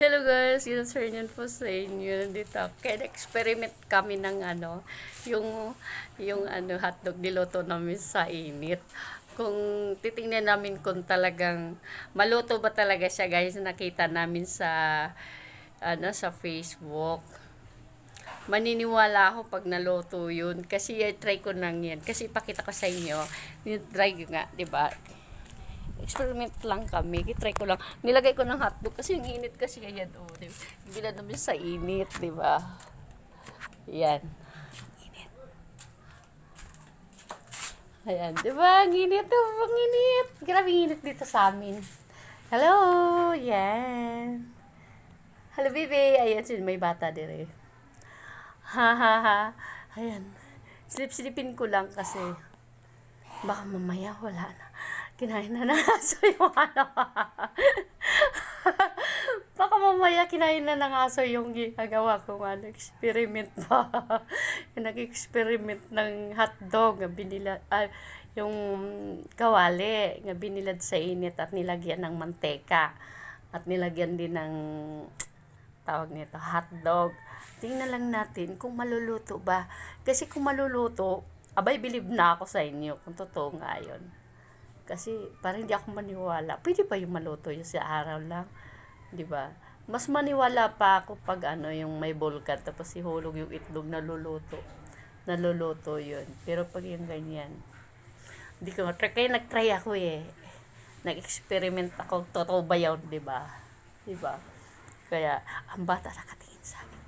Hello guys, yun sir yun po sa inyo dito. Kaya experiment kami ng yung hotdog niluto namin sa init. Kung titingnan namin kung talagang maluto ba talaga siya guys, nakita namin sa Facebook. Maniniwala ako pag naluto yun kasi try ko nang yan. Kasi ipakita ko sa inyo, try ko nga, 'di ba? Experiment lang kami. Try ko lang. Nilagay ko ng hotdog kasi yung init kasi yan. Oh, diba? Bila namin sa init, di ba? Yan. Init. Ayan, di ba? Ang init. Oh, ang init. Grabe init dito sa amin. Hello! Yan. Hello, baby. Ayan, may bata dire. Ha, ha, ha. Ayan. Silip-silipin ko lang kasi baka mamaya wala na. Kinain na aso yung ano. Baka mamaya kinain na ng aso yung ginagawa kong experiment pa. Nag-experiment ng hotdog na yung kawali nga binilad sa init at nilagyan ng manteka. At nilagyan din ng tawag nito, hotdog. Tingnan lang natin kung maluluto ba. Kasi kung maluluto, abay, believe na ako sa inyo kung totoo nga yun. Kasi parang hindi ako maniwala. Pwede ba yung maluto yun sa araw lang? 'Di ba? Mas maniwala pa ako pag yung may bulkan tapos ihulog yung itlog na luluto. Naluluto yun. Pero pag yung ganyan, hindi ko matry. Kaya nag-try ako eh. Nag-experiment ako. Totoo ba yun? 'Di ba? 'Di ba? Kaya ang bata nakatingin sa akin.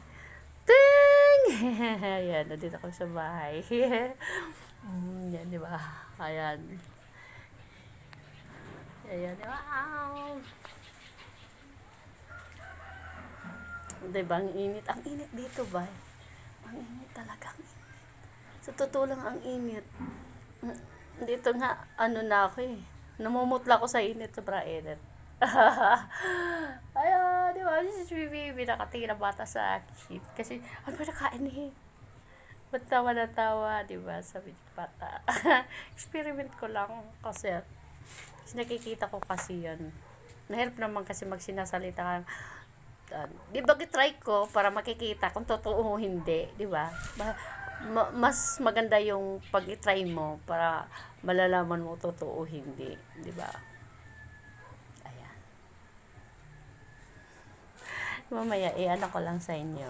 Ting! Ayan, nandito ako sa bahay. Yan, 'di ba? Ayan. Ayan. Wow! Diba, ang init. Ang init dito ba? Ang init talaga. Ang init. Sa totoo lang, ang init. Dito nga, na ako eh. Namumutla ko sa init. Sobrang init. Ayun, di ba? Si Bibi, nakatingin na bata sa akin. Kasi, ano ba nakain eh? Ba't tawa na tawa, di ba? Sabi ni bata. Experiment ko lang kasi nakikita ko kasi yan. Nahirap naman kasi magsinasalita ka. Di ba try ko para makikita kung totoo o hindi, di ba? Mas maganda yung pag i-try mo para malalaman mo totoo o hindi, di ba? Ayan. Mamaya, ano ko lang sa inyo.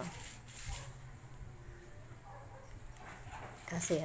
Kasi